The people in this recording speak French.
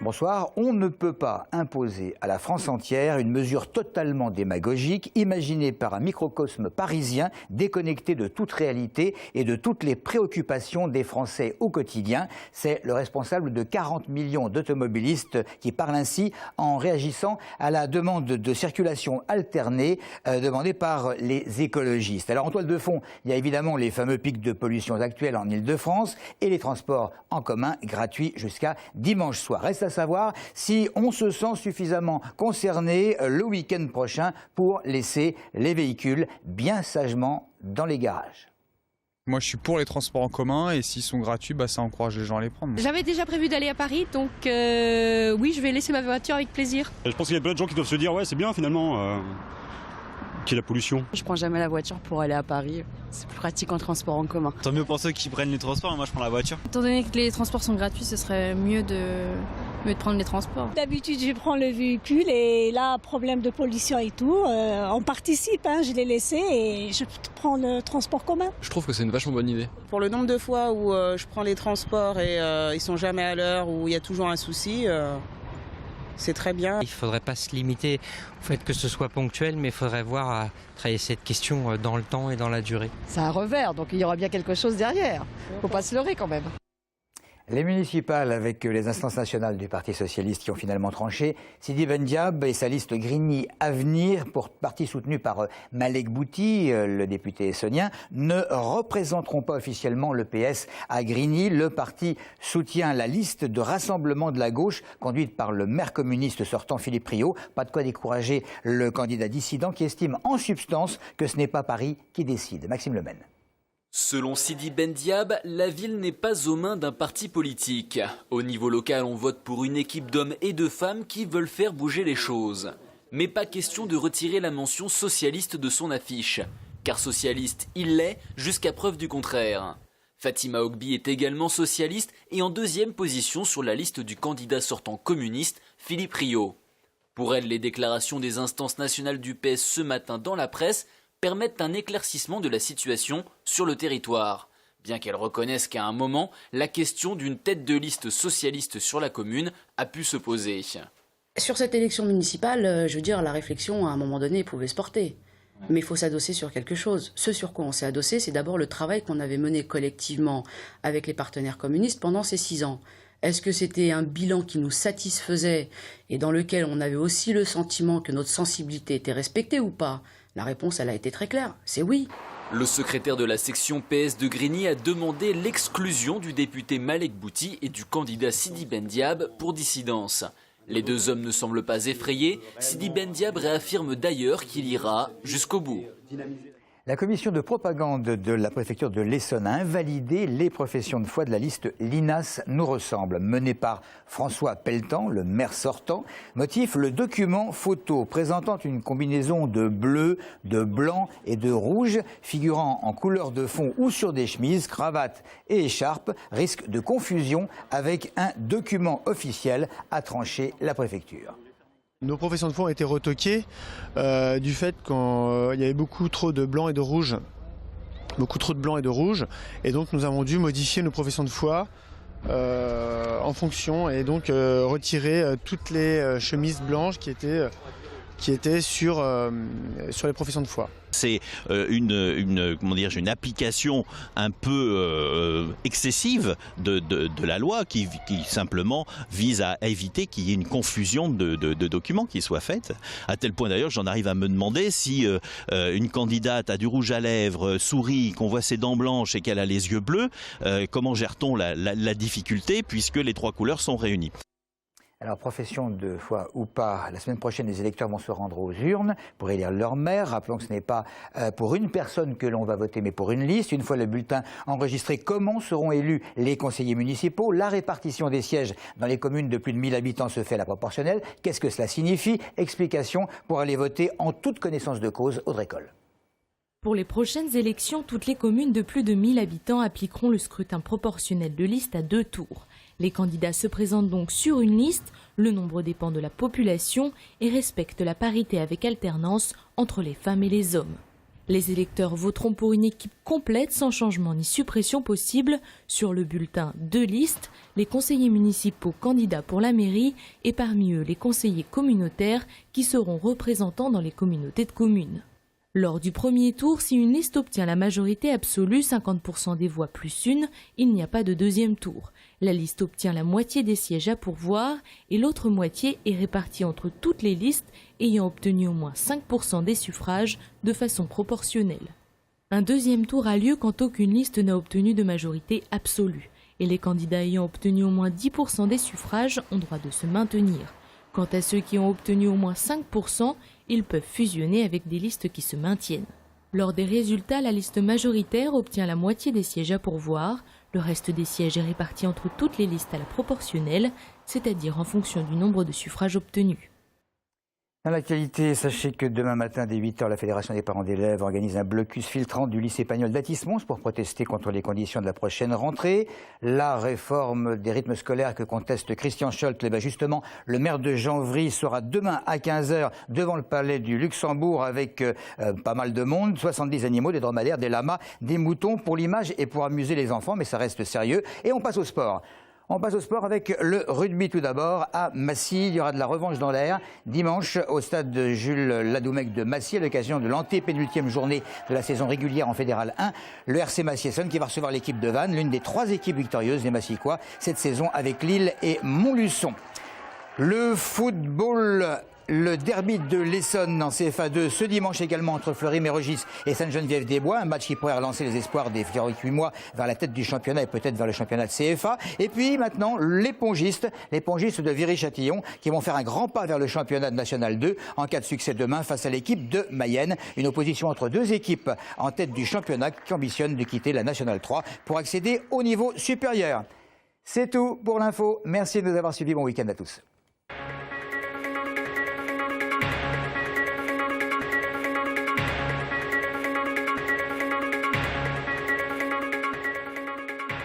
Bonsoir. On ne peut pas imposer à la France entière une mesure totalement démagogique, imaginée par un microcosme parisien, déconnecté de toute réalité et de toutes les préoccupations des Français au quotidien. C'est le responsable de 40 millions d'automobilistes qui parle ainsi en réagissant à la demande de circulation alternée demandée par les écologistes. Alors en toile de fond, il y a évidemment les fameux pics de pollution actuels en Ile-de-France et les transports en commun gratuits jusqu'à dimanche soir. Reste à savoir si on se sent suffisamment concerné le week-end prochain pour laisser les véhicules bien sagement dans les garages. Moi je suis pour les transports en commun et s'ils sont gratuits, ça encourage les gens à les prendre. J'avais déjà prévu d'aller à Paris, donc oui, je vais laisser ma voiture avec plaisir. Je pense qu'il y a plein de gens qui doivent se dire ouais c'est bien finalement qu'il y ait la pollution. Je prends jamais la voiture pour aller à Paris, c'est plus pratique en transport en commun. Tant mieux pour ceux qui prennent les transports, mais moi je prends la voiture. Étant donné que les transports sont gratuits, ce serait mieux de prendre les transports. D'habitude, je prends le véhicule et là, problème de pollution et tout, on participe, je l'ai laissé et je prends le transport commun. Je trouve que c'est une vachement bonne idée. Pour le nombre de fois où je prends les transports et ils sont jamais à l'heure, où il y a toujours un souci, c'est très bien. Il ne faudrait pas se limiter au fait que ce soit ponctuel, mais il faudrait voir à travailler cette question dans le temps et dans la durée. C'est un revers, donc il y aura bien quelque chose derrière. Il ne faut pas se leurrer quand même. Les municipales avec les instances nationales du Parti socialiste qui ont finalement tranché, Sidi Ben Diab et sa liste Grigny Avenir, pour parti soutenu par Malek Bouti, le député essonien, ne représenteront pas officiellement le PS à Grigny. Le parti soutient la liste de rassemblement de la gauche conduite par le maire communiste sortant Philippe Rio. Pas de quoi décourager le candidat dissident qui estime en substance que ce n'est pas Paris qui décide. Maxime Lemaine. Selon Sidi Ben Diab, la ville n'est pas aux mains d'un parti politique. Au niveau local, on vote pour une équipe d'hommes et de femmes qui veulent faire bouger les choses. Mais pas question de retirer la mention socialiste de son affiche. Car socialiste, il l'est, jusqu'à preuve du contraire. Fatima Ogbi est également socialiste et en deuxième position sur la liste du candidat sortant communiste, Philippe Rio. Pour elle, les déclarations des instances nationales du PS ce matin dans la presse permettent un éclaircissement de la situation sur le territoire, bien qu'elle reconnaisse qu'à un moment, la question d'une tête de liste socialiste sur la commune a pu se poser. Sur cette élection municipale, je veux dire, la réflexion à un moment donné pouvait se porter. Mais il faut s'adosser sur quelque chose. Ce sur quoi on s'est adossé, c'est d'abord le travail qu'on avait mené collectivement avec les partenaires communistes pendant ces 6 ans. Est-ce que c'était un bilan qui nous satisfaisait et dans lequel on avait aussi le sentiment que notre sensibilité était respectée ou pas ? La réponse, elle a été très claire, c'est oui. Le secrétaire de la section PS de Grigny a demandé l'exclusion du député Malek Bouti et du candidat Sidi Ben Diab pour dissidence. Les deux hommes ne semblent pas effrayés. Sidi Ben Diab réaffirme d'ailleurs qu'il ira jusqu'au bout. La commission de propagande de la préfecture de l'Essonne a invalidé les professions de foi de la liste L'INAS nous ressemble, menée par François Pelletan, le maire sortant. Motif, le document photo présentant une combinaison de bleu, de blanc et de rouge, figurant en couleur de fond ou sur des chemises, cravates et écharpes, risque de confusion avec un document officiel, a tranché la préfecture. Nos professions de foi ont été retoquées du fait qu'il y avait beaucoup trop de blanc et de rouge. Et donc nous avons dû modifier nos professions de foi en fonction et donc retirer toutes les chemises blanches qui étaient sur les professions de foi. C'est une application un peu excessive de la loi qui simplement vise à éviter qu'il y ait une confusion de documents qui soient faite. À tel point d'ailleurs j'en arrive à me demander si une candidate a du rouge à lèvres, sourit, qu'on voit ses dents blanches et qu'elle a les yeux bleus, comment gère-t-on la difficulté puisque les 3 couleurs sont réunies? Alors, profession de foi ou pas, la semaine prochaine, les électeurs vont se rendre aux urnes pour élire leur maire. Rappelons que ce n'est pas pour une personne que l'on va voter, mais pour une liste. Une fois le bulletin enregistré, comment seront élus les conseillers municipaux? La répartition des sièges dans les communes de plus de 1000 habitants se fait à la proportionnelle. Qu'est-ce que cela signifie? Explication pour aller voter en toute connaissance de cause. Audrey Coll. Pour les prochaines élections, toutes les communes de plus de 1000 habitants appliqueront le scrutin proportionnel de liste à 2 tours. Les candidats se présentent donc sur une liste, le nombre dépend de la population et respecte la parité avec alternance entre les femmes et les hommes. Les électeurs voteront pour une équipe complète sans changement ni suppression possible. Sur le bulletin, 2 listes, les conseillers municipaux candidats pour la mairie et parmi eux les conseillers communautaires qui seront représentants dans les communautés de communes. Lors du premier tour, si une liste obtient la majorité absolue, 50% des voix plus une, il n'y a pas de deuxième tour. La liste obtient la moitié des sièges à pourvoir et l'autre moitié est répartie entre toutes les listes ayant obtenu au moins 5% des suffrages de façon proportionnelle. Un deuxième tour a lieu quand aucune liste n'a obtenu de majorité absolue et les candidats ayant obtenu au moins 10% des suffrages ont droit de se maintenir. Quant à ceux qui ont obtenu au moins 5%, ils peuvent fusionner avec des listes qui se maintiennent. Lors des résultats, la liste majoritaire obtient la moitié des sièges à pourvoir. Le reste des sièges est réparti entre toutes les listes à la proportionnelle, c'est-à-dire en fonction du nombre de suffrages obtenus. Dans l'actualité, sachez que demain matin, dès 8h, la Fédération des parents d'élèves organise un blocus filtrant du lycée Pagnol d'Athis-Mons pour protester contre les conditions de la prochaine rentrée. La réforme des rythmes scolaires que conteste Christian Scholz, justement, le maire de Janvry sera demain à 15h devant le palais du Luxembourg avec pas mal de monde, 70 animaux, des dromadaires, des lamas, des moutons pour l'image et pour amuser les enfants, mais ça reste sérieux. Et on passe au sport. On passe au sport avec le rugby tout d'abord à Massy. Il y aura de la revanche dans l'air dimanche au stade de Jules Ladoumec de Massy à l'occasion de l'antépénultième journée de la saison régulière en Fédéral 1. Le RC Massy-Essonne qui va recevoir l'équipe de Vannes, l'une des 3 équipes victorieuses des Massicquois cette saison avec Lille et Montluçon. Le football. Le derby de l'Essonne en CFA2 ce dimanche également entre Fleury-Mérogis et Sainte-Geneviève-des-Bois. Un match qui pourrait relancer les espoirs des Fleury-8 mois vers la tête du championnat et peut-être vers le championnat de CFA. Et puis maintenant, les pongistes de Viry-Châtillon qui vont faire un grand pas vers le championnat de National 2 en cas de succès demain face à l'équipe de Mayenne. Une opposition entre 2 équipes en tête du championnat qui ambitionnent de quitter la National 3 pour accéder au niveau supérieur. C'est tout pour l'info. Merci de nous avoir suivis. Bon week-end à tous.